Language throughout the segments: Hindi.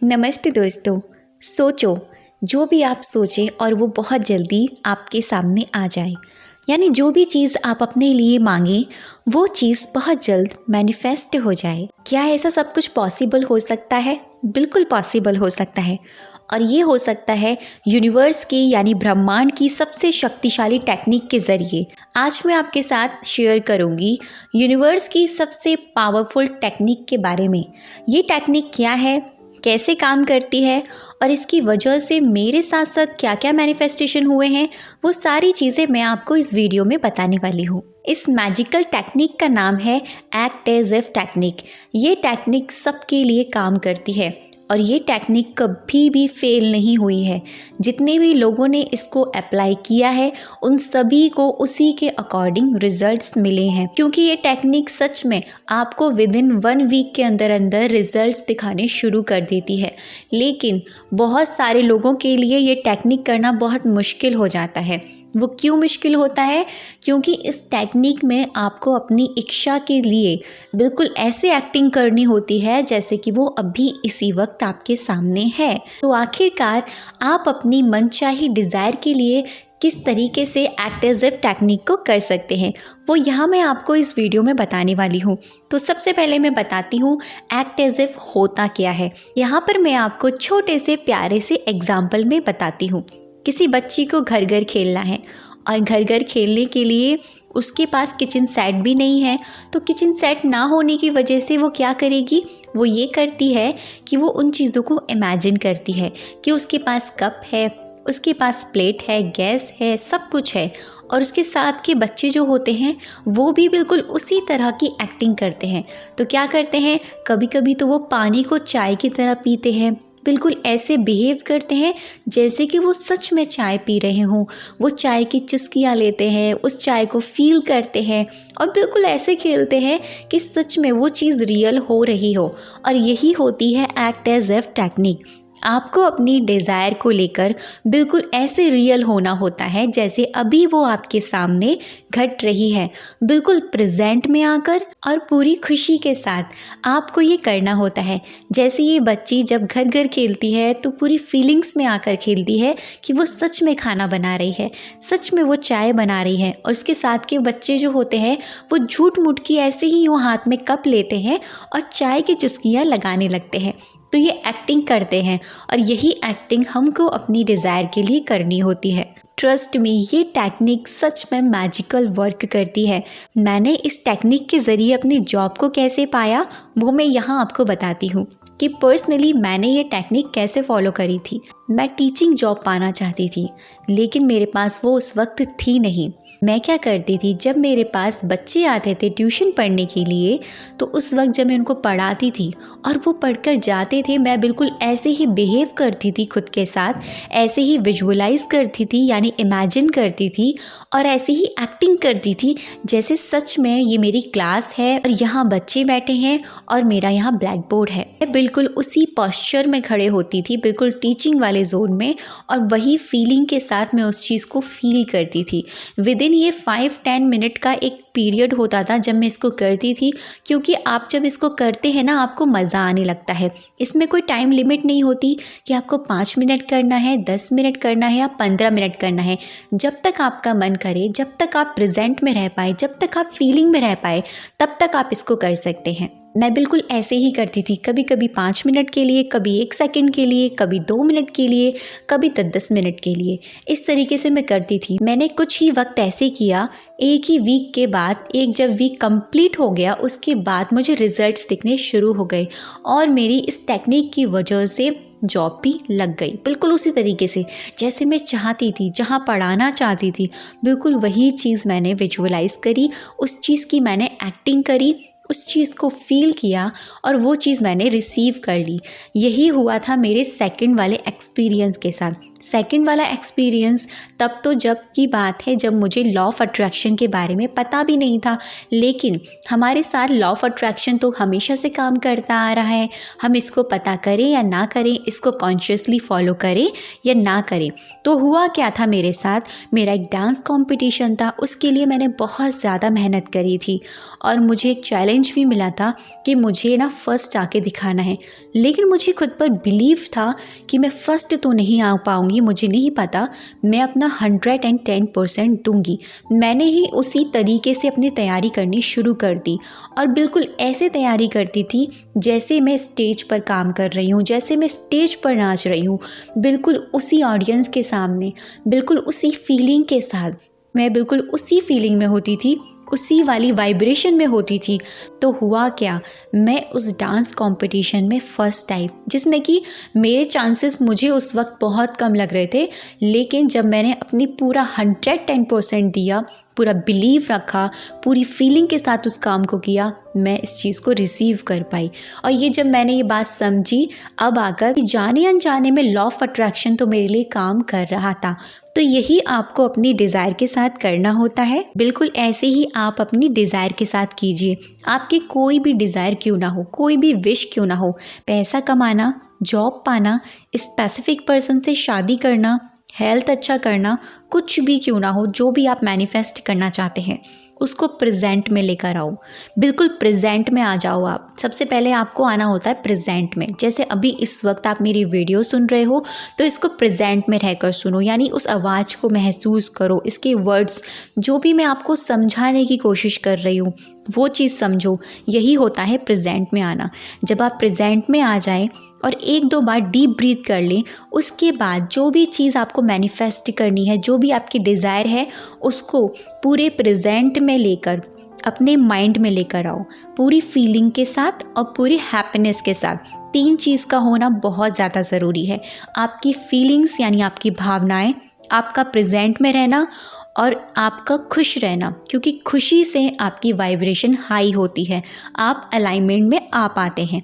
नमस्ते दोस्तों। सोचो, जो भी आप सोचें और वो बहुत जल्दी आपके सामने आ जाए, यानी जो भी चीज़ आप अपने लिए मांगें वो चीज़ बहुत जल्द मैनिफेस्ट हो जाए। क्या ऐसा सब कुछ पॉसिबल हो सकता है? बिल्कुल पॉसिबल हो सकता है। और ये हो सकता है यूनिवर्स की यानी ब्रह्मांड की सबसे शक्तिशाली टेक्निक के ज़रिए। आज मैं आपके साथ शेयर करूँगी यूनिवर्स की सबसे पावरफुल टेक्निक के बारे में। ये टेक्निक क्या है, कैसे काम करती है और इसकी वजह से मेरे साथ साथ क्या क्या मैनिफेस्टेशन हुए हैं, वो सारी चीज़ें मैं आपको इस वीडियो में बताने वाली हूँ। इस मैजिकल टेक्निक का नाम है एक्ट एज इफ टेक्निक। ये टेक्निक सबके लिए काम करती है और ये टेक्निक कभी भी फेल नहीं हुई है। जितने भी लोगों ने इसको अप्लाई किया है उन सभी को उसी के अकॉर्डिंग रिजल्ट्स मिले हैं, क्योंकि ये टेक्निक सच में आपको विद इन 1 वीक के अंदर अंदर रिजल्ट्स दिखाने शुरू कर देती है। लेकिन बहुत सारे लोगों के लिए ये टेक्निक करना बहुत मुश्किल हो जाता है। वो क्यों मुश्किल होता है? क्योंकि इस टेक्निक में आपको अपनी इच्छा के लिए बिल्कुल ऐसे एक्टिंग करनी होती है जैसे कि वो अभी इसी वक्त आपके सामने है। तो आखिरकार आप अपनी मनचाही डिज़ायर के लिए किस तरीके से एक्ट एज इफ टेक्निक को कर सकते हैं, वो यहाँ मैं आपको इस वीडियो में बताने वाली हूँ। तो सबसे पहले मैं बताती हूँ एक्ट एज इफ होता क्या है। यहाँ पर मैं आपको छोटे से प्यारे से एग्जाम्पल में बताती हूँ। किसी बच्ची को घर घर खेलना है और घर घर खेलने के लिए उसके पास किचन सेट भी नहीं है। तो किचन सेट ना होने की वजह से वो क्या करेगी? वो ये करती है कि वो उन चीज़ों को इमेजिन करती है कि उसके पास कप है, उसके पास प्लेट है, गैस है, सब कुछ है। और उसके साथ के बच्चे जो होते हैं वो भी बिल्कुल उसी तरह की एक्टिंग करते हैं। तो क्या करते हैं, कभी कभी तो वो पानी को चाय की तरह पीते हैं, बिल्कुल ऐसे बिहेव करते हैं जैसे कि वो सच में चाय पी रहे हों। वो चाय की चुस्कियाँ लेते हैं, उस चाय को फील करते हैं और बिल्कुल ऐसे खेलते हैं कि सच में वो चीज़ रियल हो रही हो। और यही होती है एक्ट एज इफ टेक्निक। आपको अपनी डिज़ायर को लेकर बिल्कुल ऐसे रियल होना होता है जैसे अभी वो आपके सामने घट रही है। बिल्कुल प्रेजेंट में आकर और पूरी खुशी के साथ आपको ये करना होता है। जैसे ये बच्ची जब घर घर खेलती है तो पूरी फीलिंग्स में आकर खेलती है कि वो सच में खाना बना रही है, सच में वो चाय बना रही है। और उसके साथ के बच्चे जो होते हैं वो झूठ मूठ की ऐसे ही वो हाथ में कप लेते हैं और चाय की चुस्कियाँ लगाने लगते हैं। तो ये एक्टिंग करते हैं और यही एक्टिंग हमको अपनी डिज़ायर के लिए करनी होती है। ट्रस्ट मी, ये टेक्निक सच में मैजिकल वर्क करती है। मैंने इस टेक्निक के ज़रिए अपनी जॉब को कैसे पाया वो मैं यहाँ आपको बताती हूँ कि पर्सनली मैंने ये टेक्निक कैसे फॉलो करी थी। मैं टीचिंग जॉब पाना चाहती थी लेकिन मेरे पास वो उस वक्त थी नहीं। मैं क्या करती थी, जब मेरे पास बच्चे आते थे ट्यूशन पढ़ने के लिए तो उस वक्त जब मैं उनको पढ़ाती थी और वो पढ़कर जाते थे, मैं बिल्कुल ऐसे ही बिहेव करती थी खुद के साथ, ऐसे ही विजुअलाइज करती थी यानी इमेजिन करती थी और ऐसे ही एक्टिंग करती थी जैसे सच में ये मेरी क्लास है और यहाँ बच्चे बैठे हैं और मेरा यहाँ ब्लैक बोर्ड है। मैं बिल्कुल उसी पोस्चर में खड़े होती थी, बिल्कुल टीचिंग वाले जोन में, और वही फीलिंग के साथ मैं उस चीज़ को फील करती थी। विद इन ये 5-10 मिनट का एक पीरियड होता था जब मैं इसको करती थी, क्योंकि आप जब इसको करते हैं ना आपको मज़ा आने लगता है। इसमें कोई टाइम लिमिट नहीं होती कि आपको 5 मिनट करना है, 10 मिनट करना है या 15 मिनट करना है। जब तक आपका मन करे, जब तक आप प्रेजेंट में रह पाए, जब तक आप फीलिंग में रह पाए, तब तक आप इसको कर सकते हैं। मैं बिल्कुल ऐसे ही करती थी, कभी कभी 5 मिनट के लिए, कभी 1 सेकंड के लिए, कभी 2 मिनट के लिए, कभी 10 मिनट के लिए। इस तरीके से मैं करती थी। मैंने कुछ ही वक्त ऐसे किया। एक ही वीक के बाद, एक जब वीक कंप्लीट हो गया उसके बाद मुझे रिजल्ट्स दिखने शुरू हो गए और मेरी इस टेक्निक की वजह से जॉब भी लग गई, बिल्कुल उसी तरीके से जैसे मैं चाहती थी, जहाँ पढ़ाना चाहती थी। बिल्कुल वही चीज़ मैंने विजुअलाइज करी, उस चीज़ की मैंने एक्टिंग करी, उस चीज़ को फील किया और वो चीज़ मैंने रिसीव कर ली। यही हुआ था मेरे सेकंड वाले एक्सपीरियंस के साथ। सेकंड वाला एक्सपीरियंस तब तो जब की बात है जब मुझे लॉ ऑफ अट्रैक्शन के बारे में पता भी नहीं था, लेकिन हमारे साथ लॉ ऑफ अट्रैक्शन तो हमेशा से काम करता आ रहा है। हम इसको पता करें या ना करें, इसको कॉन्शियसली फॉलो करें या ना करें। तो हुआ क्या था मेरे साथ, मेरा एक डांस कॉम्पिटिशन था, उसके लिए मैंने बहुत ज़्यादा मेहनत करी थी और मुझे एक चैलेंज भी मिला था कि मुझे ना फर्स्ट आके दिखाना है। लेकिन मुझे खुद पर बिलीव था कि मैं फर्स्ट तो नहीं आ पाऊँगी, मुझे नहीं पता, मैं अपना 110% दूंगी। मैंने ही उसी तरीके से अपनी तैयारी करनी शुरू कर दी और बिल्कुल ऐसे तैयारी करती थी जैसे मैं स्टेज पर काम कर रही हूँ, जैसे मैं स्टेज पर नाच रही हूँ, बिल्कुल उसी ऑडियंस के सामने, बिल्कुल उसी फीलिंग के साथ। मैं बिल्कुल उसी फीलिंग में होती थी, उसी वाली वाइब्रेशन में होती थी। तो हुआ क्या, मैं उस डांस कंपटीशन में फर्स्ट आई, जिसमें कि मेरे चांसेस मुझे उस वक्त बहुत कम लग रहे थे, लेकिन जब मैंने अपनी पूरा 110% दिया, पूरा बिलीव रखा, पूरी फीलिंग के साथ उस काम को किया, मैं इस चीज़ को रिसीव कर पाई। और ये जब मैंने ये बात समझी अब आकर कि जाने अनजाने में लॉ ऑफ अट्रैक्शन तो मेरे लिए काम कर रहा था। तो यही आपको अपनी डिज़ायर के साथ करना होता है। बिल्कुल ऐसे ही आप अपनी डिज़ायर के साथ कीजिए। आपकी कोई भी डिज़ायर क्यों ना हो, कोई भी विश क्यों ना हो, पैसा कमाना, जॉब पाना, स्पेसिफिक पर्सन से शादी करना, हेल्थ अच्छा करना, कुछ भी क्यों ना हो, जो भी आप मैनिफेस्ट करना चाहते हैं उसको प्रेजेंट में लेकर आओ। बिल्कुल प्रेजेंट में आ जाओ। आप सबसे पहले आपको आना होता है प्रेजेंट में। जैसे अभी इस वक्त आप मेरी वीडियो सुन रहे हो तो इसको प्रेजेंट में रहकर सुनो, यानी उस आवाज़ को महसूस करो, इसके वर्ड्स जो भी मैं आपको समझाने की कोशिश कर रही हूँ वो चीज़ समझो। यही होता है प्रेजेंट में आना। जब आप प्रेजेंट में आ जाएं और 1-2 बार डीप ब्रीथ कर लें, उसके बाद जो भी चीज़ आपको मैनिफेस्ट करनी है, जो भी आपकी डिज़ायर है, उसको पूरे प्रेजेंट में लेकर अपने माइंड में लेकर आओ, पूरी फीलिंग के साथ और पूरी हैप्पीनेस के साथ। 3 चीज़ का होना बहुत ज़्यादा ज़रूरी है। आपकी फीलिंग्स यानी आपकी भावनाएं, आपका प्रेजेंट में रहना और आपका खुश रहना, क्योंकि खुशी से आपकी वाइब्रेशन हाई होती है, आप अलाइनमेंट में आ पाते हैं।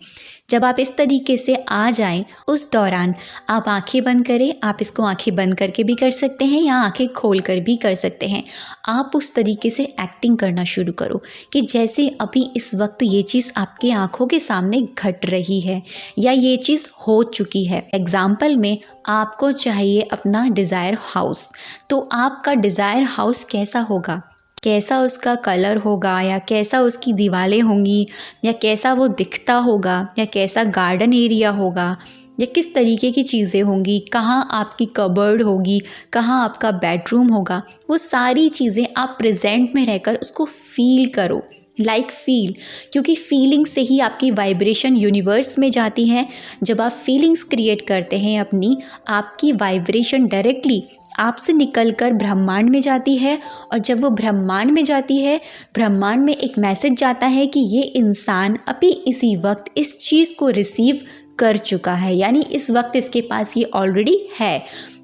जब आप इस तरीके से आ जाएं, उस दौरान आप आंखें बंद करें। आप इसको आंखें बंद करके भी कर सकते हैं या आंखें खोल कर भी कर सकते हैं। आप उस तरीके से एक्टिंग करना शुरू करो कि जैसे अभी इस वक्त ये चीज़ आपकी आंखों के सामने घट रही है या ये चीज़ हो चुकी है। एग्जाम्पल में आपको चाहिए अपना डिज़ायर हाउस, तो आपका डिज़ायर हाउस कैसा होगा, कैसा उसका कलर होगा, या कैसा उसकी दीवारें होंगी, या कैसा वो दिखता होगा, या कैसा गार्डन एरिया होगा, या किस तरीके की चीज़ें होंगी, कहाँ आपकी कबर्ड होगी, कहाँ आपका बेडरूम होगा, वो सारी चीज़ें आप प्रेजेंट में रहकर उसको फील करो। फील, क्योंकि फीलिंग से ही आपकी वाइब्रेशन यूनिवर्स में जाती है। जब आप फीलिंग्स क्रिएट करते हैं अपनी, आपकी वाइब्रेशन डायरेक्टली आपसे निकलकर ब्रह्मांड में जाती है, और जब वो ब्रह्मांड में जाती है, ब्रह्मांड में एक मैसेज जाता है कि ये इंसान अभी इसी वक्त इस चीज़ को रिसीव कर चुका है, यानी इस वक्त इसके पास ये ऑलरेडी है।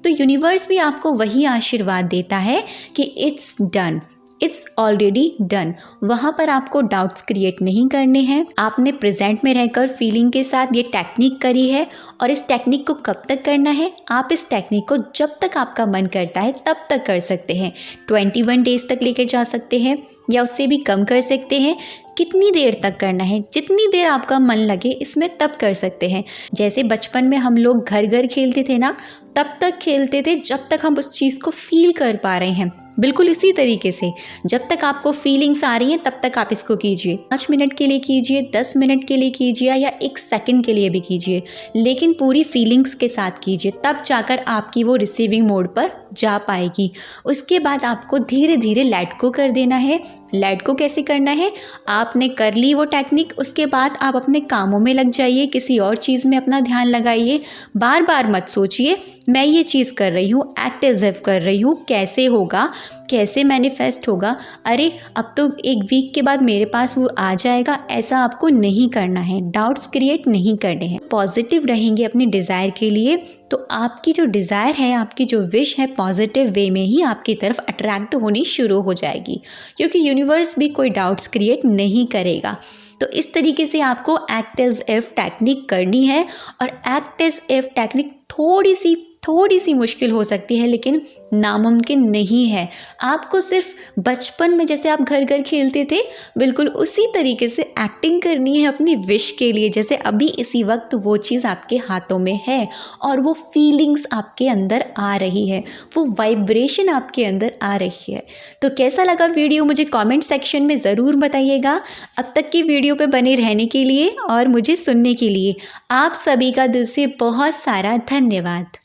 तो यूनिवर्स भी आपको वही आशीर्वाद देता है कि it's done, it's already done. वहाँ पर आपको डाउट्स क्रिएट नहीं करने हैं। आपने प्रेजेंट में रहकर फीलिंग के साथ ये टेक्निक करी है, और इस टेक्निक को कब तक करना है, आप इस टेक्निक को जब तक आपका मन करता है तब तक कर सकते हैं। 21 डेज तक लेकर जा सकते हैं या उससे भी कम कर सकते हैं। कितनी देर तक करना है, जितनी देर आपका मन लगे इसमें तब कर सकते हैं। जैसे बचपन में हम लोग घर घर खेलते थे ना, तब तक खेलते थे जब तक हम उस चीज़ को फील कर पा रहे हैं। बिल्कुल इसी तरीके से जब तक आपको फीलिंग्स आ रही हैं तब तक आप इसको कीजिए। 5 मिनट के लिए कीजिए, 10 मिनट के लिए कीजिए, या 1 सेकंड के लिए भी कीजिए, लेकिन पूरी फीलिंग्स के साथ कीजिए, तब जाकर आपकी वो रिसीविंग मोड पर जा पाएगी। उसके बाद आपको धीरे धीरे लेट गो कर देना है। लेट गो कैसे करना है, आपने कर ली वो टेक्निक, उसके बाद आप अपने कामों में लग जाइए, किसी और चीज़ में अपना ध्यान लगाइए। बार बार मत सोचिए मैं ये चीज़ कर रही हूँ, एक्ट एज इफ कर रही हूँ, कैसे होगा, कैसे मैनिफेस्ट होगा, अरे अब तो 1 वीक के बाद मेरे पास वो आ जाएगा, ऐसा आपको नहीं करना है। डाउट्स क्रिएट नहीं करने हैं। पॉजिटिव रहेंगे अपनी डिज़ायर के लिए, तो आपकी जो डिज़ायर है, आपकी जो विश है, पॉजिटिव वे में ही आपकी तरफ अट्रैक्ट होनी शुरू हो जाएगी, क्योंकि यूनिवर्स भी कोई डाउट्स क्रिएट नहीं करेगा। तो इस तरीके से आपको एक्ट एज इफ टेक्निक करनी है, और एक्ट एज इफ टेक्निक थोड़ी सी मुश्किल हो सकती है, लेकिन नामुमकिन नहीं है। आपको सिर्फ बचपन में जैसे आप घर घर खेलते थे, बिल्कुल उसी तरीके से एक्टिंग करनी है अपनी विश के लिए, जैसे अभी इसी वक्त वो चीज़ आपके हाथों में है और वो फीलिंग्स आपके अंदर आ रही है, वो वाइब्रेशन आपके अंदर आ रही है। तो कैसा लगा वीडियो मुझे कमेंट सेक्शन में ज़रूर बताइएगा। अब तक की वीडियो पे बने रहने के लिए और मुझे सुनने के लिए आप सभी का दिल से बहुत सारा धन्यवाद।